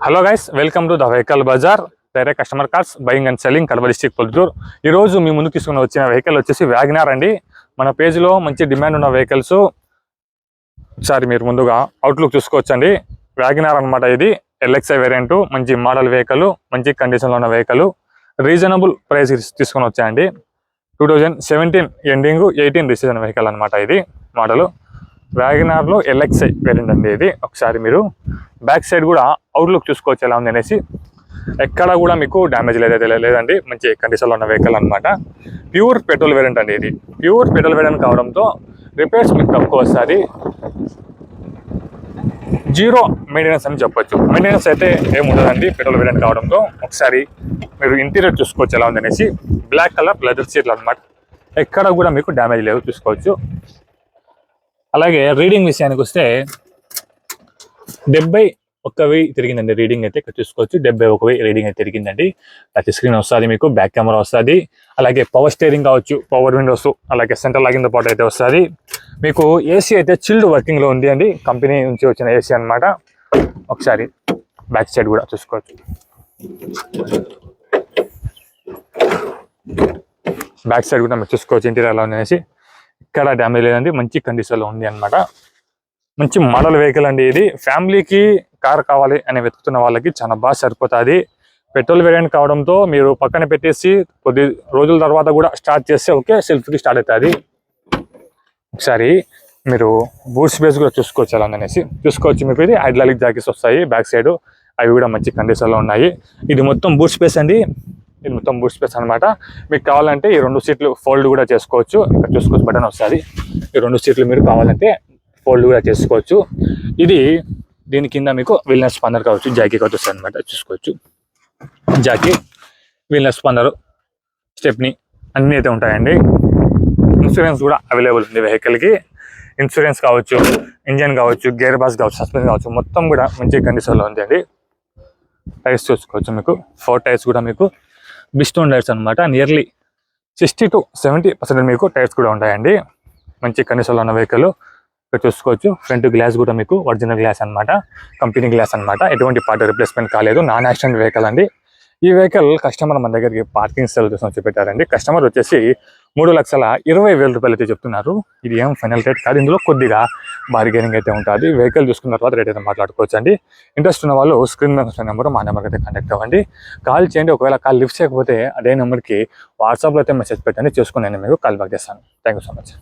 Hello guys, welcome to the vehicle bazaar. Direct customer cars buying and selling Kadapa district Proddatur. ఈరోజు మీ ముందుకు తీసుకుని వచ్చిన వెహికల్ వచ్చేసి వ్యాగనార్ అండి. మన పేజ్లో మంచి డిమాండ్ ఉన్న వెహికల్స్ ఒకసారి మీరు ముందుగా అవుట్లుక్ చూసుకోవచ్చండి. వ్యాగనార్ అనమాట. ఇది ఎల్ఎక్స్ఐ వేరియంట్, మంచి మోడల్ వెహికల్, మంచి కండిషన్లో ఉన్న వెహికల్, రీజనబుల్ ప్రైస్ తీసుకొని వచ్చాయండి. 2017 ఎండింగ్ 18 రిజిస్ట్రేషన్ వెహికల్ అనమాట. ఇది మోడల్ వ్యాగనార్లో ఎల్ఎక్స్ఐ వేరియంట్ అండి. ఇది ఒకసారి మీరు బ్యాక్ సైడ్ కూడా అవుట్లుక్ చూసుకోవచ్చు ఎలా ఉంది అనేసి. ఎక్కడ కూడా మీకు డ్యామేజ్ లేదండి. మంచి కండిషన్లో ఉన్న వెహికల్ అనమాట. ప్యూర్ పెట్రోల్ వేరియంట్ అండి. ఇది ప్యూర్ పెట్రోల్ వేరియంట్ కావడంతో రిపేర్స్ మీకు తక్కువ వస్తుంది. జీరో మెయింటెనెన్స్ అని చెప్పొచ్చు. మెయింటెనెన్స్ అయితే ఏముండదండి పెట్రోల్ వేరియంట్ కావడంతో. ఒకసారి మీరు ఇంటీరియర్ చూసుకోవచ్చు ఎలా ఉంది అనేసి. బ్లాక్ కలర్ లెదర్ సీట్లు అనమాట. ఎక్కడ కూడా మీకు డ్యామేజ్ లేవు, చూసుకోవచ్చు. అలాగే రీడింగ్ విషయానికి వస్తే 71,000 తిరిగిందండి. రీడింగ్ అయితే ఇక్కడ చూసుకోవచ్చు. 71,000 రీడింగ్ అయితే తిరిగిందండి. టచ్ స్క్రీన్ వస్తుంది మీకు, బ్యాక్ కెమెరా వస్తుంది, అలాగే పవర్ స్టీరింగ్ కావచ్చు, పవర్ విండోస్, అలాగే సెంటర్ లాగిన్ పాటు అయితే వస్తుంది మీకు. ఏసీ అయితే చిల్డ్ వర్కింగ్ లో ఉంది అండి. కంపెనీ నుంచి వచ్చిన ఏసీ అనమాట. ఒకసారి బ్యాక్ సైడ్ కూడా చూసుకోవచ్చు. బ్యాక్ సైడ్ కూడా మీరు చూసుకోవచ్చు ఇంటీరియర్ ఎలా ఉంది. ఇక్కడ డ్యామేజ్ లేదండి, మంచి కండిషన్లో ఉంది అనమాట. మంచి మోడల్ వెహికల్ అండి. ఇది ఫ్యామిలీకి కార్ కావాలి అని వెతుకుతున్న వాళ్ళకి చాలా బాగా సరిపోతుంది. పెట్రోల్ వేరియంట్ కావడంతో మీరు పక్కన పెట్టేసి కొద్ది రోజుల తర్వాత కూడా స్టార్ట్ చేస్తే ఓకే, సెల్ఫ్కి స్టార్ట్ అవుతుంది. ఒకసారి మీరు బూట్ స్పేస్ కూడా చూసుకోవచ్చు ఎలా అనేసి. చూసుకోవచ్చు మీకు. ఇది హైడ్రాలిక్ జాకెట్స్ వస్తాయి బ్యాక్ సైడ్, అవి కూడా మంచి కండిషన్లో ఉన్నాయి. ఇది మొత్తం బూట్ స్పేస్ అండి. ఇది మొత్తం బూట్ స్పేస్ అనమాట. మీకు కావాలంటే ఈ 2 సీట్లు ఫోల్డ్ కూడా చేసుకోవచ్చు. ఇక్కడ చూసుకోవచ్చు బటన్ వస్తుంది. ఈ 2 సీట్లు మీరు కావాలంటే ఫోల్డ్ కూడా చేసుకోవచ్చు. ఇది దీని కింద మీకు వీల్నెస్ స్పన్నర్ కావచ్చు, జాకీ కావచ్చు వస్తుంది అనమాట. చూసుకోవచ్చు. జాకీ, వీల్నెస్ స్పన్నర్, స్టెప్ని అన్నీ అయితే ఉంటాయండి. ఇన్సూరెన్స్ కూడా అవైలబుల్ ఉంది వెహికల్కి. ఇన్సూరెన్స్ కావచ్చు, ఇంజన్ కావచ్చు, గేర్ బాక్స్ కావచ్చు, సస్పెన్షన్ కావచ్చు, మొత్తం కూడా మంచి కండిషన్లో ఉంది అండి. టైర్స్ చూసుకోవచ్చు మీకు. 4 టైర్స్ కూడా మీకు బిస్టోన్ టైర్స్ అనమాట. నియర్లీ 60 to 70% మీకు టైర్స్ కూడా ఉంటాయండి. మంచి కండిషన్లో ఉన్న వెహికల్ ఇక్కడ చూసుకోవచ్చు. ఫ్రంట్ గ్లాస్ కూడా మీకు ఒరిజినల్ గ్లాస్ అనమాట, కంపెనీ గ్లాస్ అనమాట. ఎటువంటి పార్ట్ రిప్లేస్మెంట్ కాలేదు. నాన్ యాక్సిడెంట్ వెహికల్ అండి. ఈ వెహికల్ కస్టమర్ మన దగ్గరికి పార్కింగ్ సెల్ కోసం వచ్చి పెట్టారండి. కస్టమర్ వచ్చేసి 3,20,000 రూపాయలు అయితే చెప్తున్నారు. ఇది ఏం ఫైనల్ రేట్ కాదు, ఇందులో కొద్దిగా బార్గెనింగ్ అయితే ఉంటుంది. వెహికల్ చూసుకున్న తర్వాత రేట్ అయితే మాట్లాడుకోవచ్చు అండి. ఇంట్రెస్ట్ ఉన్న వాళ్ళు స్క్రీన్ మీద వస్తున్న నెంబర్, మా నెంబర్కి అయితే కాంటాక్ట్ అవ్వండి. కాల్ చేయండి. ఒకవేళ కాల్ లిఫ్ట్ చేయకపోతే అదే నెంబర్కి వాట్సాప్లో అయితే మెసేజ్ పెట్టండి, చూసుకుని నేను మీకు కాల్ బ్యాక్ చేస్తాను. Thank you so much.